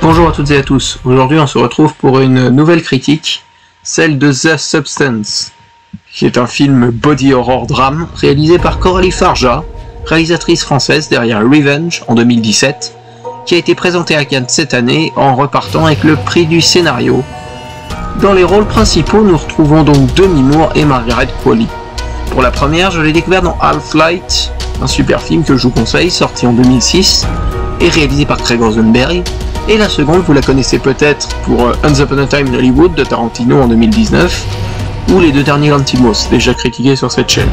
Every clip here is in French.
Bonjour à toutes et à tous, aujourd'hui on se retrouve pour une nouvelle critique, celle de The Substance, qui est un film body horror drame réalisé par Coralie Farja, réalisatrice française derrière Revenge en 2017, qui a été présenté à Cannes cette année en repartant avec le prix du scénario. Dans les rôles principaux, nous retrouvons donc Demi Moore et Margaret Qualley. Pour la première, je l'ai découvert dans Half-Light, un super film que je vous conseille, sorti en 2006 et réalisé par Craig Rosenberg. Et la seconde, vous la connaissez peut-être pour Once Upon a Time in Hollywood de Tarantino en 2019, ou les deux derniers Lantimos, déjà critiqués sur cette chaîne.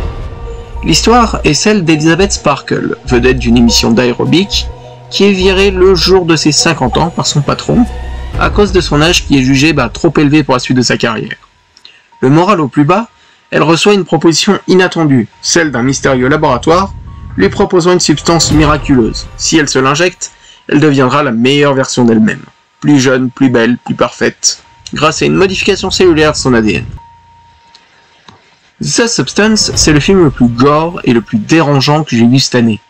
L'histoire est celle d'Elizabeth Sparkle, vedette d'une émission d'aérobic, qui est virée le jour de ses 50 ans par son patron, à cause de son âge qui est jugé trop élevé pour la suite de sa carrière. Le moral au plus bas, elle reçoit une proposition inattendue, celle d'un mystérieux laboratoire, lui proposant une substance miraculeuse. Si elle se l'injecte, elle deviendra la meilleure version d'elle-même, plus jeune, plus belle, plus parfaite, grâce à une modification cellulaire de son ADN. The Substance, c'est le film le plus gore et le plus dérangeant que j'ai vu cette année.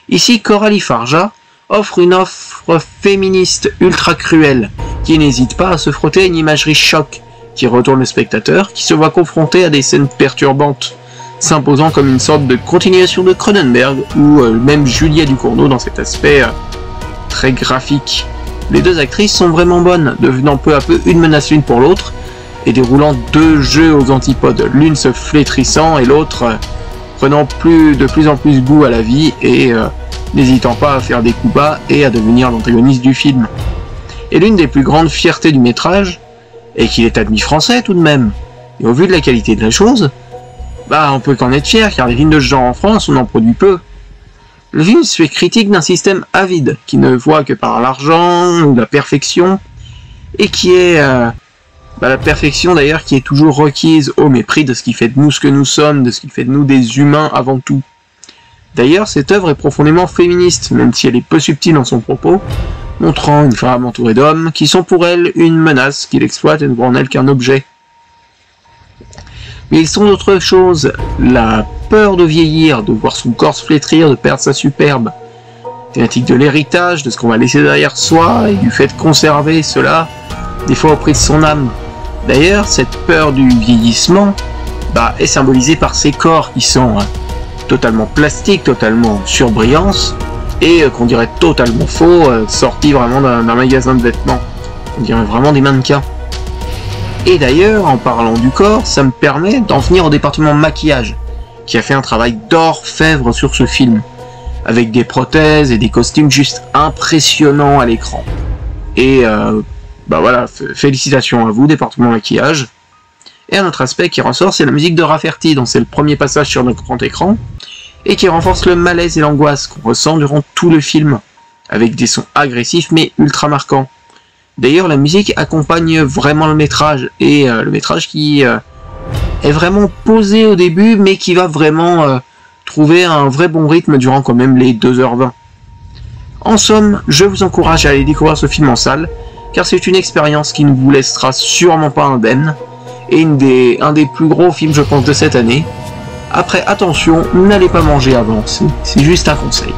Ici, Coralie Farja offre une offre féministe ultra cruelle, qui n'hésite pas à se frotter à une imagerie choc, qui retourne le spectateur, qui se voit confronté à des scènes perturbantes, s'imposant comme une sorte de continuation de Cronenberg, ou même Julia Ducournau dans cet aspect très graphique. Les deux actrices sont vraiment bonnes, devenant peu à peu une menace l'une pour l'autre, et déroulant deux jeux aux antipodes, l'une se flétrissant et l'autre prenant de plus en plus goût à la vie et n'hésitant pas à faire des coups bas et à devenir l'antagoniste du film. Et l'une des plus grandes fiertés du métrage est qu'il est admis français tout de même. Et au vu de la qualité de la chose, on peut qu'en être fier, car les films de ce genre en France, on en produit peu. Le film se fait critique d'un système avide, qui ne voit que par l'argent ou la perfection, et qui est la perfection d'ailleurs qui est toujours requise au mépris de ce qui fait de nous ce que nous sommes, de ce qui fait de nous des humains avant tout. D'ailleurs, cette œuvre est profondément féministe, même si elle est peu subtile dans son propos, montrant une femme entourée d'hommes qui sont pour elle une menace, qui l'exploitent et ne voient en elle qu'un objet. Mais ils sont d'autres choses, la peur de vieillir, de voir son corps se flétrir, de perdre sa superbe, thématique de l'héritage, de ce qu'on va laisser derrière soi, et du fait de conserver cela, des fois au prix de son âme. D'ailleurs, cette peur du vieillissement est symbolisée par ces corps qui sont totalement plastiques, totalement surbrillance, et qu'on dirait totalement faux, sortis vraiment d'un magasin de vêtements. On dirait vraiment des mannequins. Et d'ailleurs, en parlant du corps, ça me permet d'en venir au département maquillage, qui a fait un travail d'orfèvre sur ce film, avec des prothèses et des costumes juste impressionnants à l'écran. Et voilà, félicitations à vous, département maquillage. Et un autre aspect qui ressort, c'est la musique de Rafferty, dont c'est le premier passage sur notre grand écran, et qui renforce le malaise et l'angoisse qu'on ressent durant tout le film, avec des sons agressifs mais ultra marquants. D'ailleurs, la musique accompagne vraiment le métrage, et le métrage qui est vraiment posé au début, mais qui va vraiment trouver un vrai bon rythme durant quand même les 2h20. En somme, je vous encourage à aller découvrir ce film en salle, car c'est une expérience qui ne vous laissera sûrement pas indemne, et un des plus gros films je pense de cette année. Après, attention, n'allez pas manger avant, c'est juste un conseil.